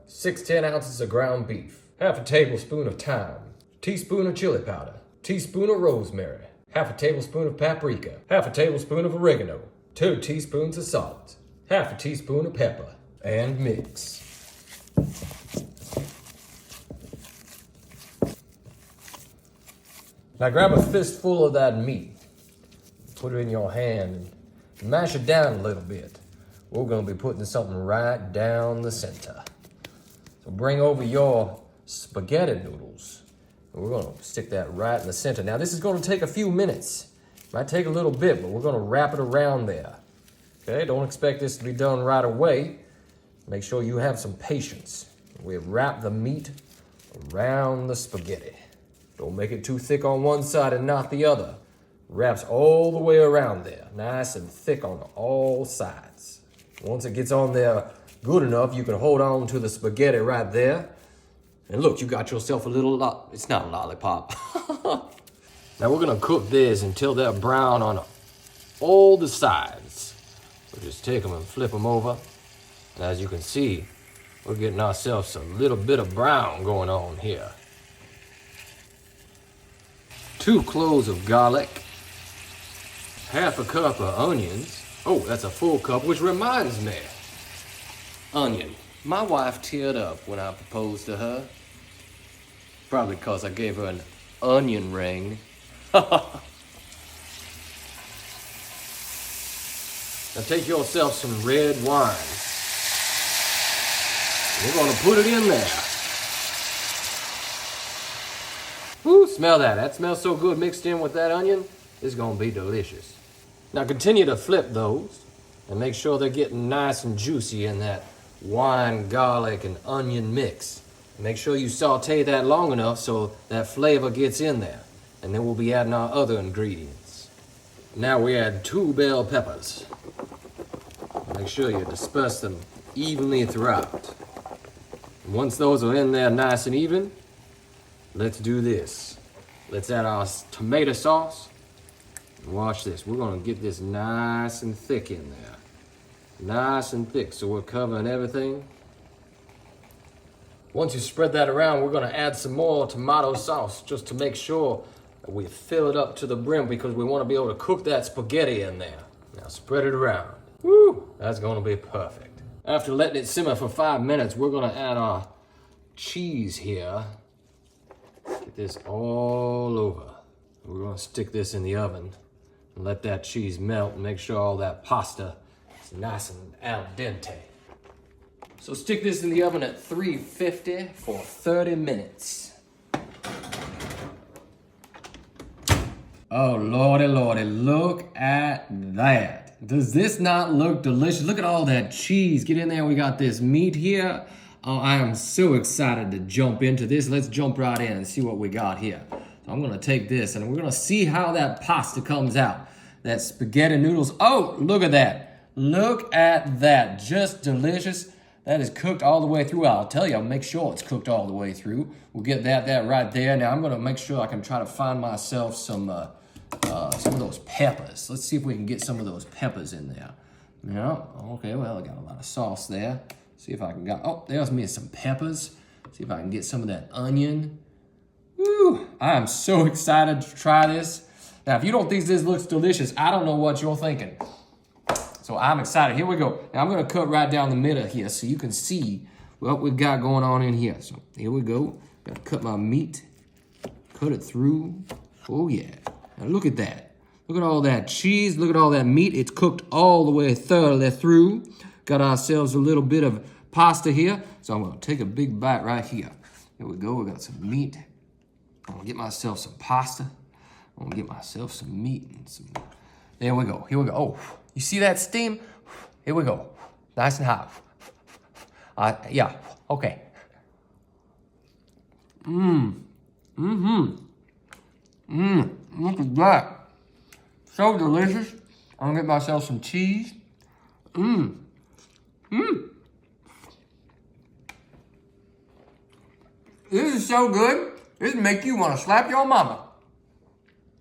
6 10 ounces of ground beef, half a tablespoon of thyme, teaspoon of chili powder, teaspoon of rosemary, half a tablespoon of paprika, half a tablespoon of oregano, 2 teaspoons of salt, half a teaspoon of pepper, and mix. Now grab a fistful of that meat, put it in your hand, and mash it down a little bit. We're gonna be putting something right down the center. So bring over your spaghetti noodles. And we're gonna stick that right in the center. Now this is gonna take a few minutes. Might take a little bit, but we're gonna wrap it around there. Okay, don't expect this to be done right away. Make sure you have some patience. We wrap the meat around the spaghetti. Don't make it too thick on one side and not the other. Wraps all the way around there, nice and thick on all sides. Once it gets on there good enough, you can hold on to the spaghetti right there. And look, you got yourself a little, it's not a lollipop. Now we're gonna cook this until they're brown on all the sides. We'll just take them and flip them over. And as you can see, we're getting ourselves a little bit of brown going on here. 2 cloves of garlic, half a cup of onions. Oh, that's a full cup, which reminds me. Onion. My wife teared up when I proposed to her. Probably because I gave her an onion ring. Now take yourself some red wine. We're gonna put it in there. Ooh, smell that. That smells so good mixed in with that onion. It's gonna be delicious. Now continue to flip those and make sure they're getting nice and juicy in that wine, garlic, and onion mix. Make sure you saute that long enough so that flavor gets in there. And then we'll be adding our other ingredients. Now we add 2 bell peppers. Make sure you disperse them evenly throughout. And once those are in there nice and even, let's do this. Let's add our tomato sauce. And watch this. We're gonna get this nice and thick in there. Nice and thick, so we're covering everything. Once you spread that around, we're gonna add some more tomato sauce just to make sure that we fill it up to the brim because we wanna be able to cook that spaghetti in there. Now spread it around. Woo, that's gonna be perfect. After letting it simmer for 5 minutes, we're gonna add our cheese here. Get this all over. We're gonna stick this in the oven and let that cheese melt and make sure all that pasta is nice and al dente. So stick this in the oven at 350 for 30 minutes. Oh, lordy, lordy, look at that. Does this not look delicious? Look at all that cheese. Get in there, we got this meat here. Oh, I am so excited to jump into this. Let's jump right in and see what we got here. So I'm gonna take this and we're gonna see how that pasta comes out. That spaghetti noodles, oh, look at that. Look at that, just delicious. That is cooked all the way through. I'll tell you, I'll make sure it's cooked all the way through. We'll get that right there. Now I'm gonna make sure I can try to find myself some of those peppers. Let's see if we can get some of those peppers in there. Yeah, okay, well, I got a lot of sauce there. See if I can get, oh, there's me some peppers. See if I can get some of that onion. Woo, I am so excited to try this. Now, if you don't think this looks delicious, I don't know what you're thinking. So I'm excited. Here we go. Now I'm gonna cut right down the middle here so you can see what we've got going on in here. So here we go. Gotta cut my meat, cut it through. Oh yeah, now look at that. Look at all that cheese, look at all that meat. It's cooked all the way thoroughly through. Got ourselves a little bit of pasta here. So I'm gonna take a big bite right here. Here we go, we got some meat. I'm gonna get myself some pasta. I'm gonna get myself some meat and some, there we go, here we go. Oh, you see that steam? Here we go, nice and hot. Yeah, okay. Look at that. So delicious. I'm gonna get myself some cheese. This is so good. This make you want to slap your mama.